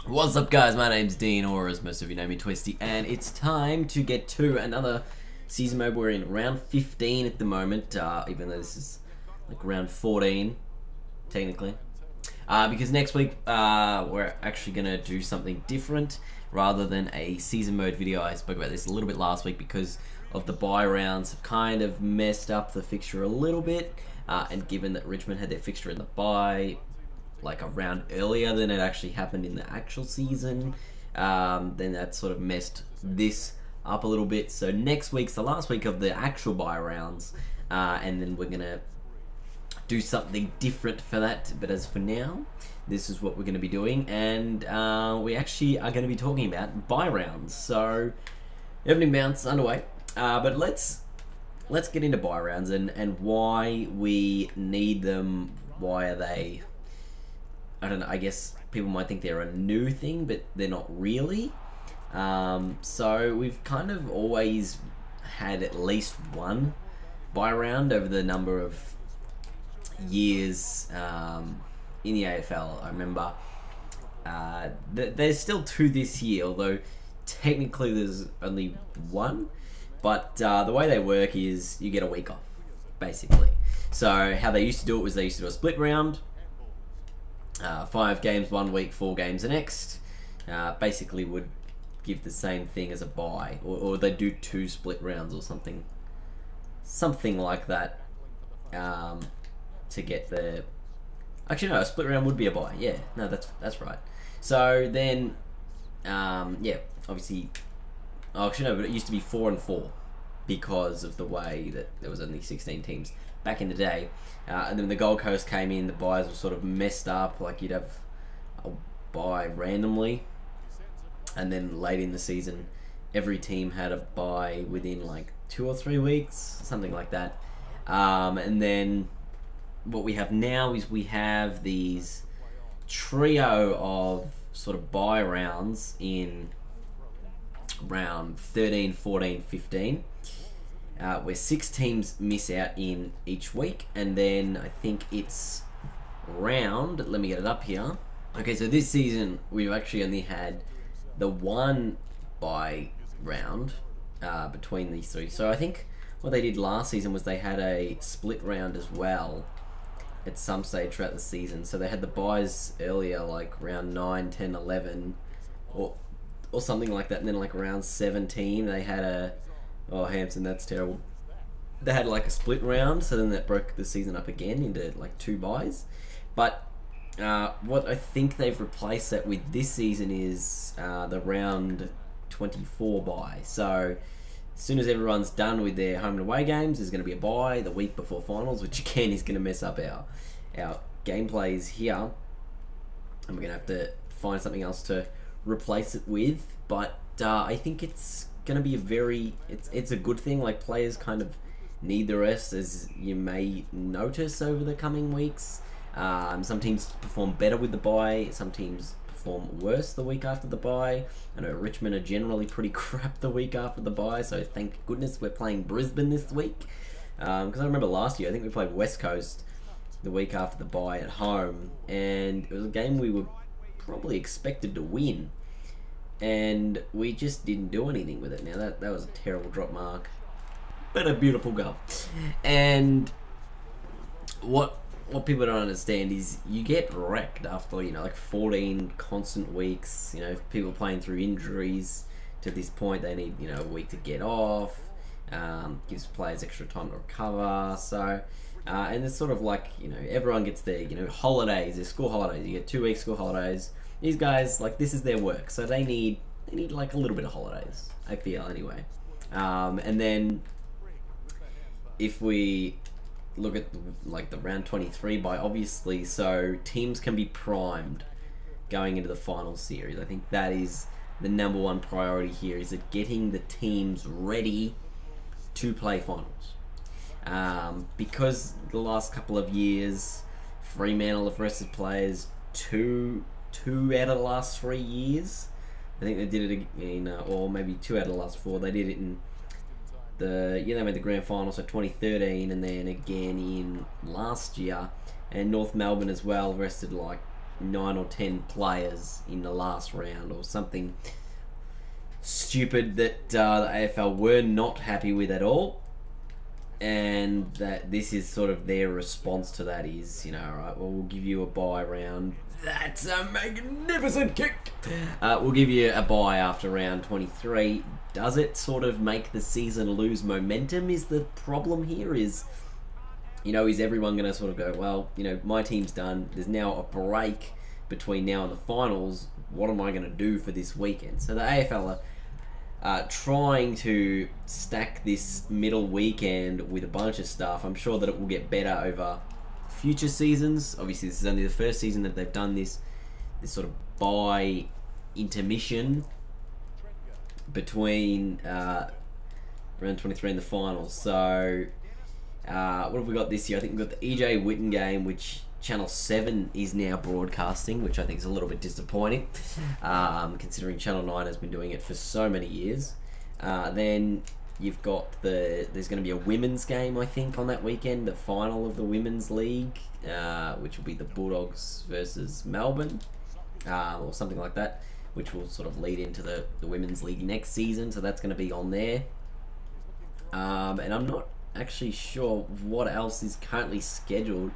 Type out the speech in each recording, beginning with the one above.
What's up, guys? My name's Dean, or as most of you know me, Twisty, and it's time to get to another season mode. We're in round 15 at the moment, even though this is like round 14, technically. Because next week we're actually going to do something different rather than a season mode video. I spoke about this a little bit last week because of the bye rounds have kind of messed up the fixture a little bit, and given that Richmond had their fixture in the bye like a round earlier than it actually happened in the actual season, then that sort of messed this up a little bit. So next week's the last week of the actual bye rounds, and then we're gonna do something different for that. But as for now, this is what we're going to be doing, and we actually are going to be talking about bye rounds. So opening bounce underway, but let's get into bye rounds and why we need them. Why are they? I don't know, I guess people might think they're a new thing, but they're not really. So we've kind of always had at least one bye round over the number of years in the AFL. I remember there's still two this year, although technically there's only one. But the way they work is you get a week off, basically. So how they used to do it was they used to do a split round. 5 games one week, 4 games the next. Basically would give the same thing as a bye, or they do 2 split rounds or something like that, to get the. Actually, no, a split round would be a bye. Yeah, no, that's right. So then, yeah, obviously. Oh, actually, no, but it used to be 4 and 4 because of the way that there was only 16 teams back in the day. And then the Gold Coast came in, the byes were sort of messed up, like you'd have a bye randomly, and then late in the season every team had a bye within like 2 or 3 weeks, something like that. And then what we have now is we have these trio of sort of bye rounds in round 13, 14, 15. Where 6 teams miss out in each week, and then I think it's round. Let me get it up here. Okay, so this season we've actually only had the one bye round between these 3. So I think what they did last season was they had a split round as well at some stage throughout the season. So they had the byes earlier, like round 9, 10, 11, or something like that, and then like round 17 they had a. Oh, Hampton, that's terrible. They had like a split round, so then that broke the season up again into like 2 byes. But what I think they've replaced that with this season is the round 24 bye. So as soon as everyone's done with their home and away games, there's going to be a bye the week before finals, which again is going to mess up our gameplays here. And we're going to have to find something else to replace it with. But I think it's going to be it's a good thing. Like, players kind of need the rest, as you may notice over the coming weeks. Some teams perform better with the bye, some teams perform worse the week after the bye. I know Richmond are generally pretty crap the week after the bye, so thank goodness we're playing Brisbane this week, because I remember last year I think we played West Coast the week after the bye at home, and it was a game we were probably expected to win, and we just didn't do anything with it. Now that was a terrible drop mark, but a beautiful goal. And what people don't understand is you get wrecked after like 14 constant weeks. People playing through injuries. To this point, they need a week to get off. Gives players extra time to recover. So and it's sort of like everyone gets their holidays, their school holidays. You get 2 weeks school holidays. These guys, like, this is their work, so they need like a little bit of holidays, I feel, anyway. And then if we look at the round 23 bye, obviously, so teams can be primed going into the final series. I think that is the number one priority here, is that getting the teams ready to play finals. Because the last couple of years, Fremantle have rested players two out of the last 3 years. I think they did it in, or maybe 2 out of the last 4. They did it in the year they made the grand final, so 2013, and then again in last year. And North Melbourne as well rested like 9 or 10 players in the last round or something stupid that the AFL were not happy with at all. And that this is sort of their response to that is, you know, alright, well, we'll give you a bye round. That's a magnificent kick! We'll give you a bye after round 23. Does it sort of make the season lose momentum is the problem here? Is, you know, is everyone going to sort of go, well, you know, my team's done. There's now a break between now and the finals. What am I going to do for this weekend? So the AFL are trying to stack this middle weekend with a bunch of stuff. I'm sure that it will get better over future seasons. Obviously, this is only the first season that they've done this sort of bye intermission between round 23 and the finals. So what have we got this year? I think we've got the EJ Witten game, which Channel 7 is now broadcasting, which I think is a little bit disappointing, considering Channel 9 has been doing it for so many years. Then you've got there's going to be a women's game, I think, on that weekend, the final of the Women's League, which will be the Bulldogs versus Melbourne, or something like that, which will sort of lead into the Women's League next season, so that's going to be on there. And I'm not actually sure what else is currently scheduled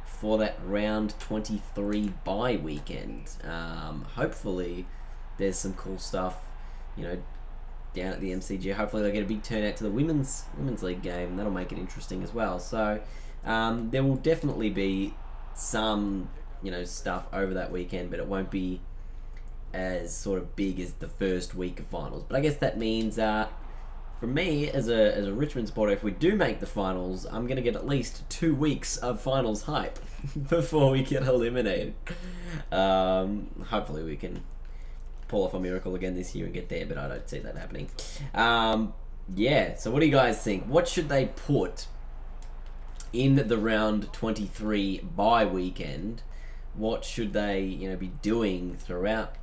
for that round 23 bye weekend. Hopefully there's some cool stuff, you know, down at the MCG. Hopefully they'll get a big turnout to the women's league game. That'll make it interesting as well. So there will definitely be some, you know, stuff over that weekend, but it won't be as sort of big as the first week of finals. But I guess that means for me, as a Richmond supporter, if we do make the finals, I'm going to get at least 2 weeks of finals hype before we get eliminated. Hopefully we can pull off a miracle again this year and get there, but I don't see that happening. Yeah, so what do you guys think? What should they put in the round 23 bye weekend? What should they, you know, be doing throughout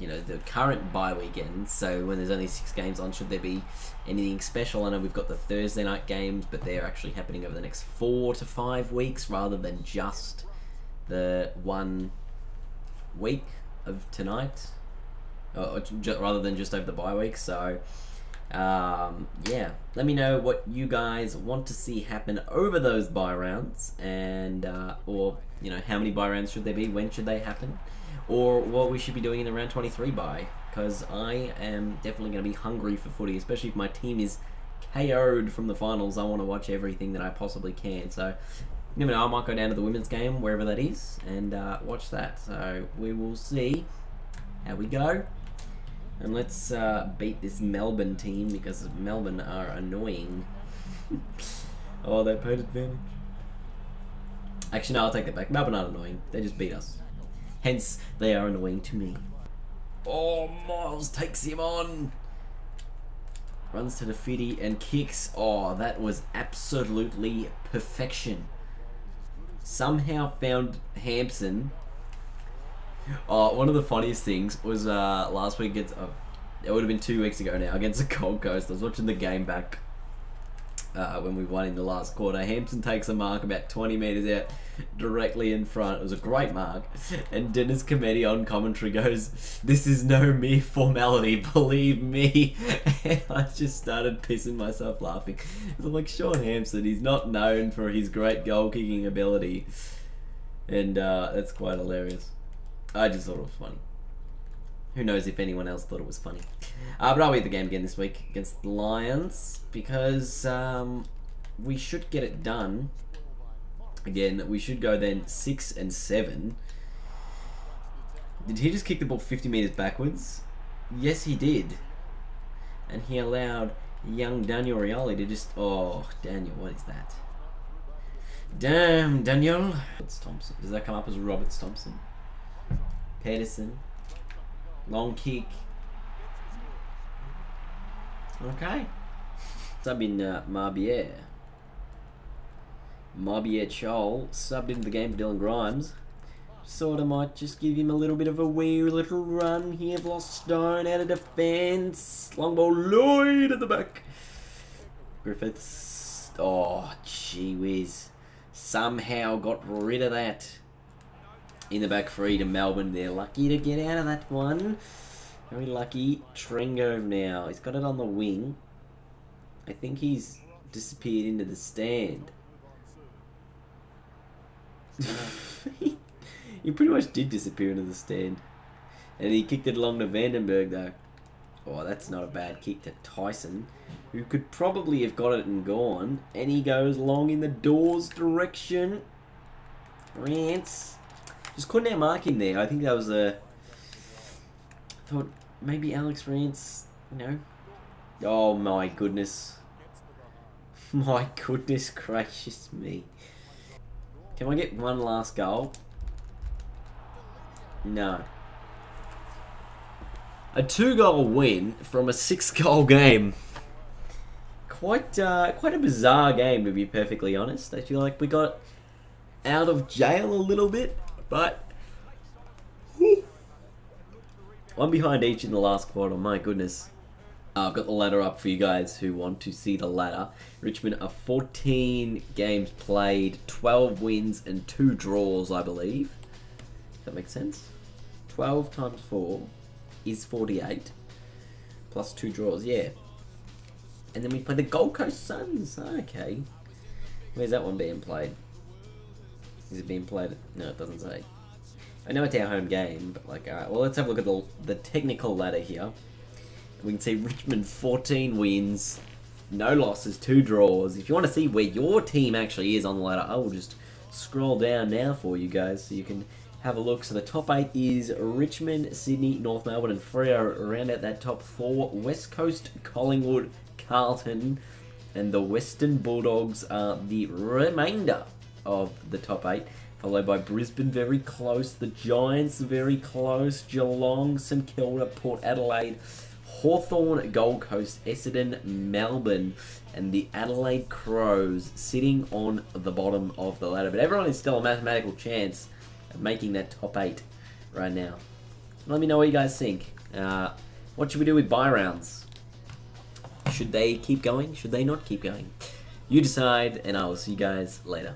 you know, the current bye weekend? So when there's only 6 games on, should there be anything special? I know we've got the Thursday night games, but they're actually happening over the next 4 to 5 weeks rather than just the 1 week of tonight, or rather than just over the bye week. So yeah, let me know what you guys want to see happen over those bye rounds, and or, you know, how many bye rounds should there be, when should they happen, or what we should be doing in the round 23 bye, because I am definitely going to be hungry for footy, especially if my team is KO'd from the finals. I want to watch everything that I possibly can. So you never know, I might go down to the women's game, wherever that is, and watch that. So we will see how we go. And let's beat this Melbourne team, because Melbourne are annoying. Oh, they played advantage. Actually, no, I'll take that back. Melbourne aren't annoying. They just beat us. Hence, they are annoying to me. Oh, Miles takes him on. Runs to the fitty and kicks. Oh, that was absolutely perfection. Somehow found Hampson. Oh, one of the funniest things was last week against, it would have been 2 weeks ago now, against the Gold Coast. I was watching the game back when we won in the last quarter. Hampson takes a mark about 20 metres out, directly in front. It was a great mark. And Dennis Cometti on commentary goes, "This is no mere formality, believe me." And I just started pissing myself laughing. I'm like, Sean Hampson, he's not known for his great goal-kicking ability. And that's quite hilarious. I just thought it was funny. Who knows if anyone else thought it was funny. But I'll be at the game again this week against the Lions, because we should get it done. Again, we should go then 6 and 7. Did he just kick the ball 50 metres backwards? Yes, he did. And he allowed young Daniel Rioli to just... Oh, Daniel, what is that? Damn, Daniel. Roberts Thompson. Does that come up as Roberts Thompson? Pedersen. Long kick. Okay. Sub in Marbier. Marbier Chol subbed into the game for Dylan Grimes. Sort of might just give him a little bit of a wee little run here. I've lost Stone out of defence. Long ball, Lloyd at the back. Griffiths. Oh, gee whiz. Somehow got rid of that. In the back three to Melbourne. They're lucky to get out of that one. Very lucky. Trengo now. He's got it on the wing. I think he's disappeared into the stand. He pretty much did disappear into the stand. And he kicked it along to Vandenberg though. Oh, that's not a bad kick to Tyson, who could probably have got it and gone. And he goes long in the doors direction. Rance. Just couldn't outmark him there. I think that was a... I thought maybe Alex Rance, you know. Oh my goodness. My goodness gracious me. Can I get one last goal? No. A 2-goal win from a 6-goal game. Quite a bizarre game, to be perfectly honest. I feel like we got out of jail a little bit, but one behind each in the last quarter. My goodness. I've got the ladder up for you guys who want to see the ladder. Richmond are 14 games played, 12 wins and 2 draws, I believe. Does that make sense? 12 times 4 is 48. Plus 2 draws, yeah. And then we play the Gold Coast Suns. Okay. Where's that one being played? Is it being played? No, it doesn't say. I know it's our home game, but like, alright. Well, let's have a look at the technical ladder here. We can see Richmond 14 wins, no losses, 2 draws. If you want to see where your team actually is on the ladder, I will just scroll down now for you guys so you can have a look. So the top 8 is Richmond, Sydney, North Melbourne, and Freo round out that top 4. West Coast, Collingwood, Carlton, and the Western Bulldogs are the remainder of the top 8. Followed by Brisbane, very close. The Giants, very close. Geelong, St Kilda, Port Adelaide, Hawthorn, Gold Coast, Essendon, Melbourne, and the Adelaide Crows sitting on the bottom of the ladder. But everyone is still a mathematical chance of making that top 8 right now. Let me know what you guys think. What should we do with bye rounds? Should they keep going? Should they not keep going? You decide, and I will see you guys later.